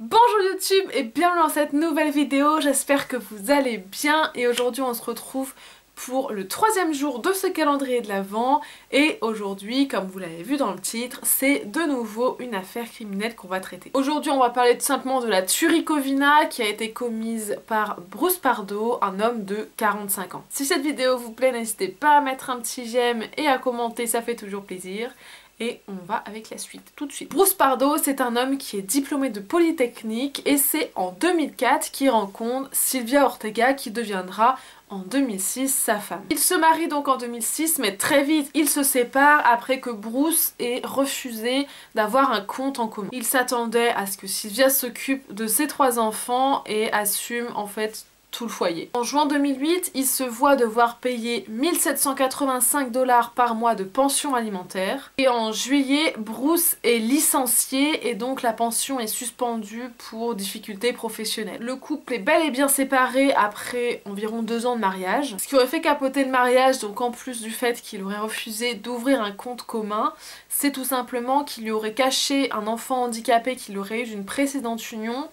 Bonjour YouTube et bienvenue dans cette nouvelle vidéo, j'espère que vous allez bien et aujourd'hui on se retrouve pour le troisième jour de ce calendrier de l'Avent et aujourd'hui, comme vous l'avez vu dans le titre, c'est de nouveau une affaire criminelle qu'on va traiter. Aujourd'hui on va parler tout simplement de la tuerie Covina qui a été commise par Bruce Pardo, un homme de 45 ans. Si cette vidéo vous plaît, n'hésitez pas à mettre un petit j'aime et à commenter, ça fait toujours plaisir. Et on va avec la suite, tout de suite. Bruce Pardo, c'est un homme qui est diplômé de Polytechnique et c'est en 2004 qu'il rencontre Sylvia Ortega qui deviendra en 2006 sa femme. Il se marie donc en 2006 mais très vite il se sépare après que Bruce ait refusé d'avoir un compte en commun. Il s'attendait à ce que Sylvia s'occupe de ses 3 enfants et assume en fait tout le foyer. En juin 2008, il se voit devoir payer 1785 $ par mois de pension alimentaire. Et en juillet, Bruce est licencié et donc la pension est suspendue pour difficultés professionnelles. Le couple est bel et bien séparé après environ 2 ans de mariage. Ce qui aurait fait capoter le mariage, donc en plus du fait qu'il aurait refusé d'ouvrir un compte commun, c'est tout simplement qu'il lui aurait caché un enfant handicapé qu'il aurait eu d'une précédente union.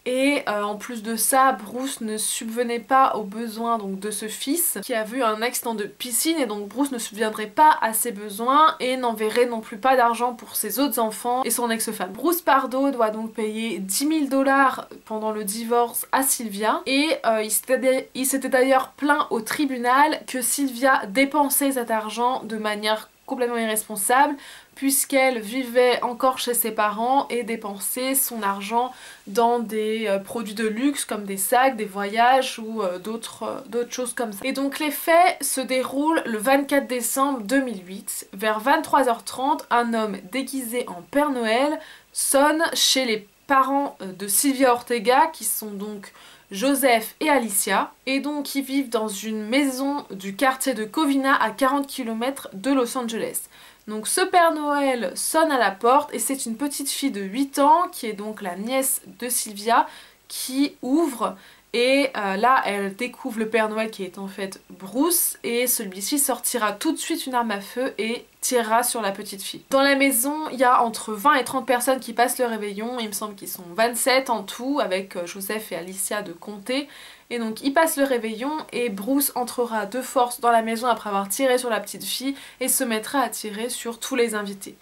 Et en plus de ça, Bruce ne subvenait pas aux besoins donc, de ce fils qui a vu un accident de piscine et donc Bruce ne subviendrait pas à ses besoins et n'enverrait non plus pas d'argent pour ses autres enfants et son ex-femme. Bruce Pardo doit donc payer 10 000 $ pendant le divorce à Sylvia et il s'était d'ailleurs plaint au tribunal que Sylvia dépensait cet argent de manière complètement irresponsable puisqu'elle vivait encore chez ses parents et dépensait son argent dans des produits de luxe comme des sacs, des voyages ou d'autres choses comme ça. Et donc les faits se déroulent le 24 décembre 2008. Vers 23h30, un homme déguisé en Père Noël sonne chez les parents de Sylvia Ortega qui sont donc Joseph et Alicia, et donc ils vivent dans une maison du quartier de Covina à 40 km de Los Angeles. Donc ce Père Noël sonne à la porte et c'est une petite fille de 8 ans qui est donc la nièce de Sylvia qui ouvre et là elle découvre le Père Noël qui est en fait Bruce et celui-ci sortira tout de suite une arme à feu et tirera sur la petite fille. Dans la maison, il y a entre 20 et 30 personnes qui passent le réveillon, il me semble qu'ils sont 27 en tout avec Joseph et Alicia de compter. Et donc ils passent le réveillon et Bruce entrera de force dans la maison après avoir tiré sur la petite fille et se mettra à tirer sur tous les invités.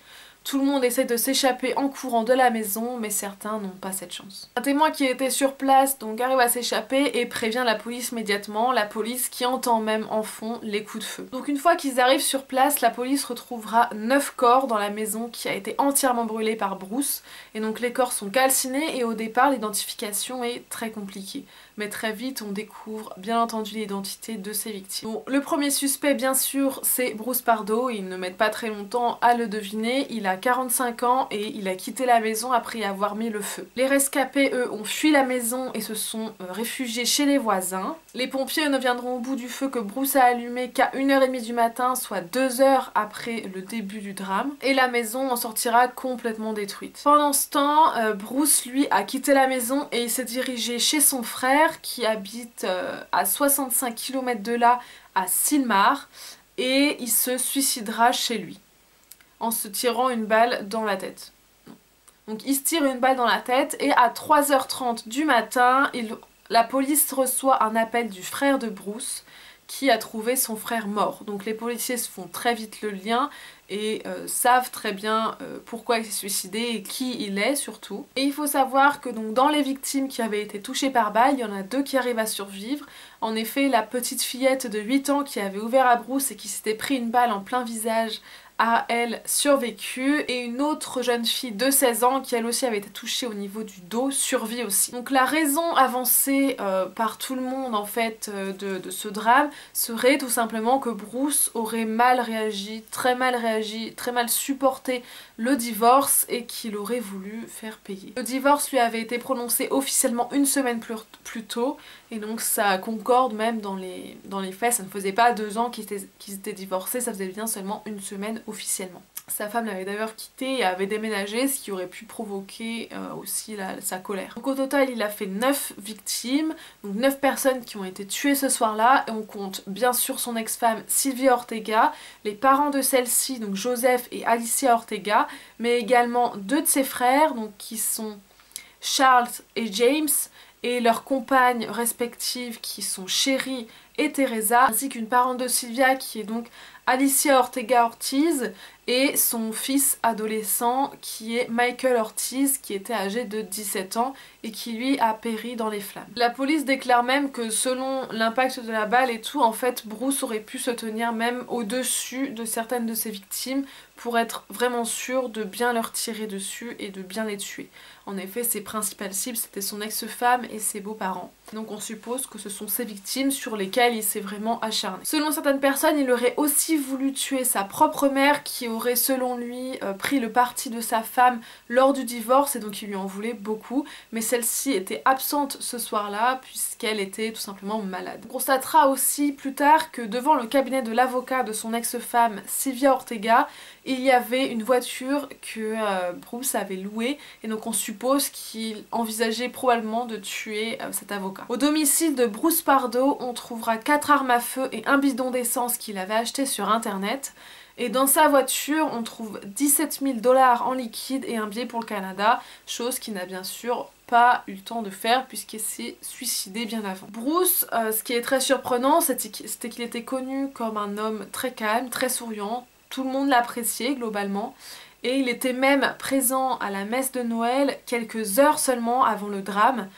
Tout le monde essaie de s'échapper en courant de la maison, mais certains n'ont pas cette chance. Un témoin qui était sur place donc arrive à s'échapper et prévient la police immédiatement, la police qui entend même en fond les coups de feu. Donc une fois qu'ils arrivent sur place, la police retrouvera 9 corps dans la maison qui a été entièrement brûlée par Bruce. Et donc les corps sont calcinés et au départ l'identification est très compliquée. Mais très vite on découvre bien entendu l'identité de ces victimes. Bon, le premier suspect bien sûr c'est Bruce Pardo, ils ne mettent pas très longtemps à le deviner, il a 45 ans et il a quitté la maison après y avoir mis le feu. Les rescapés eux ont fui la maison et se sont réfugiés chez les voisins. Les pompiers ne viendront au bout du feu que Bruce a allumé qu'à 1h30 du matin, soit 2 heures après le début du drame, et la maison en sortira complètement détruite. Pendant ce temps, Bruce lui a quitté la maison et il s'est dirigé chez son frère qui habite à 65 km de là à Sylmar et il se suicidera chez lui en se tirant une balle dans la tête. Donc il se tire une balle dans la tête et à 3h30 du matin, la police reçoit un appel du frère de Bruce qui a trouvé son frère mort. Donc les policiers se font très vite le lien et savent très bien pourquoi il s'est suicidé et qui il est surtout. Et il faut savoir que donc dans les victimes qui avaient été touchées par balle, il y en a 2 qui arrivent à survivre. En effet, la petite fillette de 8 ans qui avait ouvert à Bruce et qui s'était pris une balle en plein visage a elle survécu et une autre jeune fille de 16 ans qui elle aussi avait été touchée au niveau du dos survit aussi. Donc la raison avancée par tout le monde en fait de ce drame serait tout simplement que Bruce aurait mal réagi, très mal supporté le divorce et qu'il aurait voulu faire payer. Le divorce lui avait été prononcé officiellement 1 semaine plus tôt et donc ça concorde même dans les faits, ça ne faisait pas 2 ans qu'ils étaient divorcés, ça faisait bien seulement 1 semaine officiellement. Sa femme l'avait d'ailleurs quitté et avait déménagé, ce qui aurait pu provoquer aussi sa colère. Donc au total il a fait 9 victimes, donc 9 personnes qui ont été tuées ce soir-là, et on compte bien sûr son ex-femme Sylvia Ortega, les parents de celle-ci, donc Joseph et Alicia Ortega, mais également 2 de ses frères, donc qui sont Charles et James, et leurs compagnes respectives qui sont Sherry et Teresa, ainsi qu'une parente de Sylvia qui est donc Alicia Ortega Ortiz, et son fils adolescent qui est Michael Ortiz, qui était âgé de 17 ans et qui lui a péri dans les flammes. La police déclare même que selon l'impact de la balle et tout, en fait Bruce aurait pu se tenir même au-dessus de certaines de ses victimes pour être vraiment sûr de bien leur tirer dessus et de bien les tuer. En effet, ses principales cibles c'était son ex-femme et ses beaux-parents. Donc on suppose que ce sont ses victimes sur lesquelles il s'est vraiment acharné. Selon certaines personnes, il aurait aussi voulu tuer sa propre mère qui aurait selon lui pris le parti de sa femme lors du divorce et donc il lui en voulait beaucoup, mais celle-ci était absente ce soir-là puisqu'elle était tout simplement malade. On constatera aussi plus tard que devant le cabinet de l'avocat de son ex-femme Sylvia Ortega, il y avait une voiture que Bruce avait louée et donc on suppose qu'il envisageait probablement de tuer cet avocat. Au domicile de Bruce Pardo, on trouvera 4 armes à feu et un bidon d'essence qu'il avait acheté sur internet. Et dans sa voiture, on trouve 17 000 $ en liquide et un billet pour le Canada, chose qu'il n'a bien sûr pas eu le temps de faire puisqu'il s'est suicidé bien avant. Bruce, ce qui est très surprenant, c'était qu'il était connu comme un homme très calme, très souriant, tout le monde l'appréciait globalement. Et il était même présent à la messe de Noël quelques heures seulement avant le drame,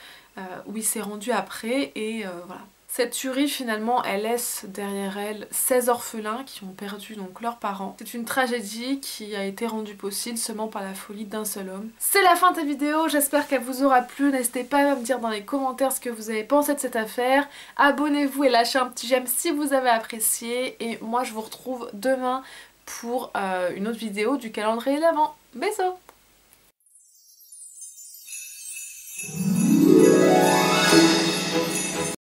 où il s'est rendu après et voilà. Cette tuerie finalement elle laisse derrière elle 16 orphelins qui ont perdu donc leurs parents. C'est une tragédie qui a été rendue possible seulement par la folie d'un seul homme. C'est la fin de cette vidéo, j'espère qu'elle vous aura plu. N'hésitez pas à me dire dans les commentaires ce que vous avez pensé de cette affaire. Abonnez-vous et lâchez un petit j'aime si vous avez apprécié. Et moi je vous retrouve demain pour une autre vidéo du calendrier de l'Avent. Bisous!